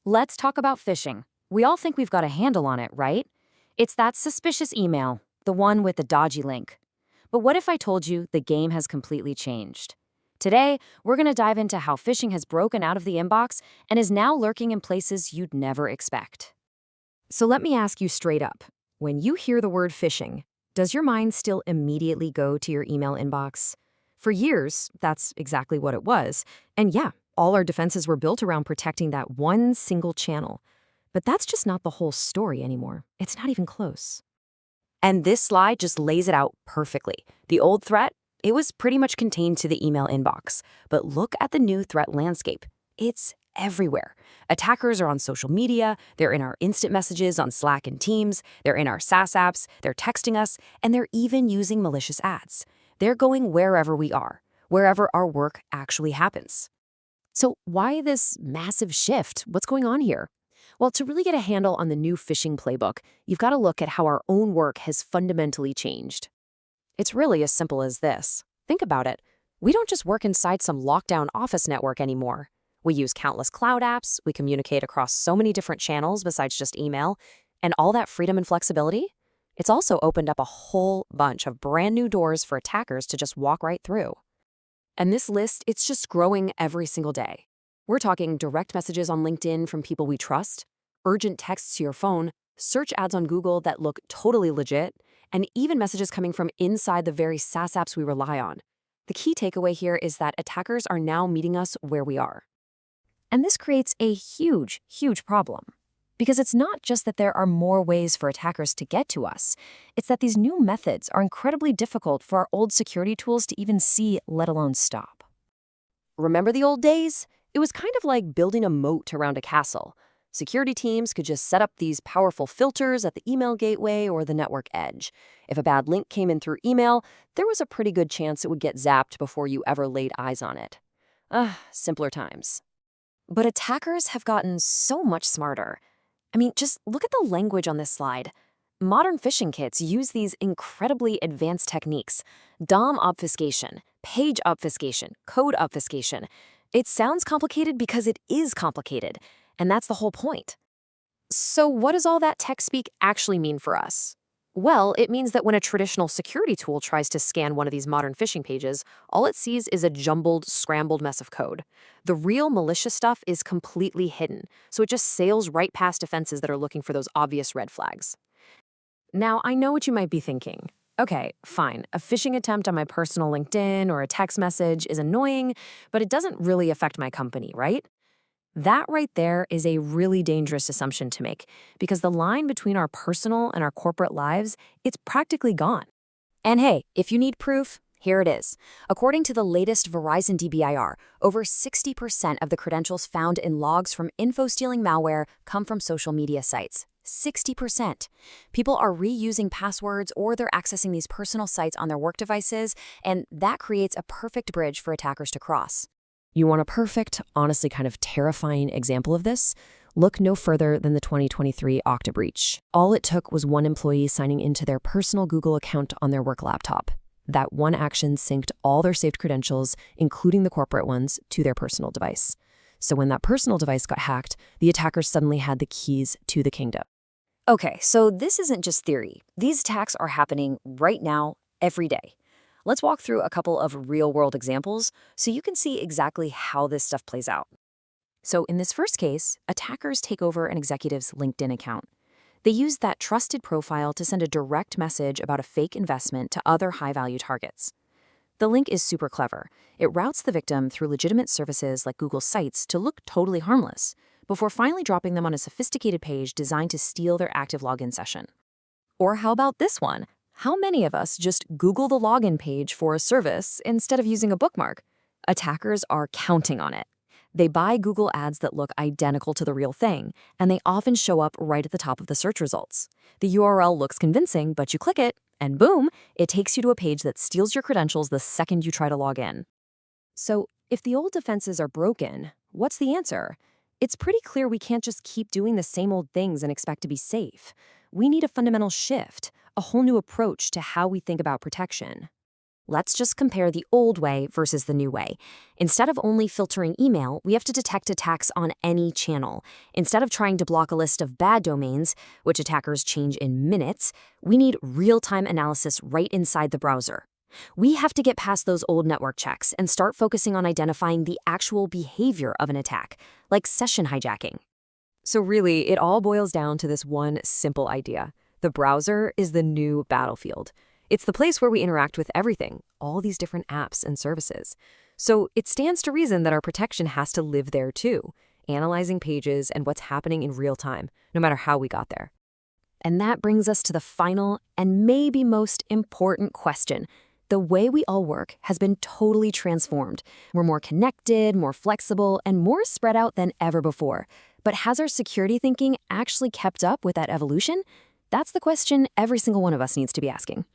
Let's talk about phishing. We all think we've got a handle on it, right? It's that suspicious email, the one with the dodgy link. But what if I told you the game has completely changed? Today, we're going to dive into how phishing has broken out of the inbox and is now lurking in places you'd never expect. So let me ask you straight up. When you hear the word phishing, does your mind still immediately go to your email inbox? For years, that's exactly what it was. And yeah, all our defenses were built around protecting that one single channel. But that's just not the whole story anymore. It's not even close. And this slide just lays it out perfectly. The old threat, it was pretty much contained to the email inbox. But look at the new threat landscape. It's everywhere. Attackers are on social media, they're in our instant messages on Slack and Teams, they're in our SaaS apps, they're texting us, and they're even using malicious ads. They're going wherever we are, wherever our work actually happens. So why this massive shift? What's going on here? Well, to really get a handle on the new phishing playbook, you've got to look at how our own work has fundamentally changed. It's really as simple as this. Think about it. We don't just work inside some lockdown office network anymore. We use countless cloud apps, we communicate across so many different channels besides just email, and all that freedom and flexibility, it's also opened up a whole bunch of brand new doors for attackers to just walk right through. And this list, it's just growing every single day. We're talking direct messages on LinkedIn from people we trust, urgent texts to your phone, search ads on Google that look totally legit, and even messages coming from inside the very SaaS apps we rely on. The key takeaway here is that attackers are now meeting us where we are. And this creates a huge, huge problem. Because it's not just that there are more ways for attackers to get to us, it's that these new methods are incredibly difficult for our old security tools to even see, let alone stop. Remember the old days? It was kind of like building a moat around a castle. Security teams could just set up these powerful filters at the email gateway or the network edge. If a bad link came in through email, there was a pretty good chance it would get zapped before you ever laid eyes on it. Simpler times. But attackers have gotten so much smarter. I mean, just look at the language on this slide. Modern phishing kits use these incredibly advanced techniques. DOM obfuscation, page obfuscation, code obfuscation. It sounds complicated because it is complicated, and that's the whole point. So what does all that tech speak actually mean for us? Well, it means that when a traditional security tool tries to scan one of these modern phishing pages, all it sees is a jumbled, scrambled mess of code. The real malicious stuff is completely hidden, so it just sails right past defenses that are looking for those obvious red flags. Now, I know what you might be thinking. Okay, fine, a phishing attempt on my personal LinkedIn or a text message is annoying, but it doesn't really affect my company, right? That right there is a really dangerous assumption to make, because the line between our personal and our corporate lives, it's practically gone. And hey, if you need proof, here it is. According to the latest Verizon DBIR, over 60% of the credentials found in logs from info-stealing malware come from social media sites. 60%. People are reusing passwords or they're accessing these personal sites on their work devices, and that creates a perfect bridge for attackers to cross. You want a perfect, honestly kind of terrifying example of this? Look no further than the 2023 Okta breach. All it took was one employee signing into their personal Google account on their work laptop. That one action synced all their saved credentials, including the corporate ones, to their personal device. So when that personal device got hacked, the attackers suddenly had the keys to the kingdom. Okay, so this isn't just theory. These attacks are happening right now, every day. Let's walk through a couple of real-world examples so you can see exactly how this stuff plays out. So in this first case, attackers take over an executive's LinkedIn account. They use that trusted profile to send a direct message about a fake investment to other high-value targets. The link is super clever. It routes the victim through legitimate services like Google Sites to look totally harmless, before finally dropping them on a sophisticated page designed to steal their active login session. Or how about this one? How many of us just Google the login page for a service instead of using a bookmark? Attackers are counting on it. They buy Google ads that look identical to the real thing, and they often show up right at the top of the search results. The URL looks convincing, but you click it, and boom, it takes you to a page that steals your credentials the second you try to log in. So, if the old defenses are broken, what's the answer? It's pretty clear we can't just keep doing the same old things and expect to be safe. We need a fundamental shift, a whole new approach to how we think about protection. Let's just compare the old way versus the new way. Instead of only filtering email, we have to detect attacks on any channel. Instead of trying to block a list of bad domains, which attackers change in minutes, we need real-time analysis right inside the browser. We have to get past those old network checks and start focusing on identifying the actual behavior of an attack, like session hijacking. So really, it all boils down to this one simple idea. The browser is the new battlefield. It's the place where we interact with everything, all these different apps and services. So it stands to reason that our protection has to live there too, analyzing pages and what's happening in real time, no matter how we got there. And that brings us to the final and maybe most important question. The way we all work has been totally transformed. We're more connected, more flexible, and more spread out than ever before. But has our security thinking actually kept up with that evolution? That's the question every single one of us needs to be asking.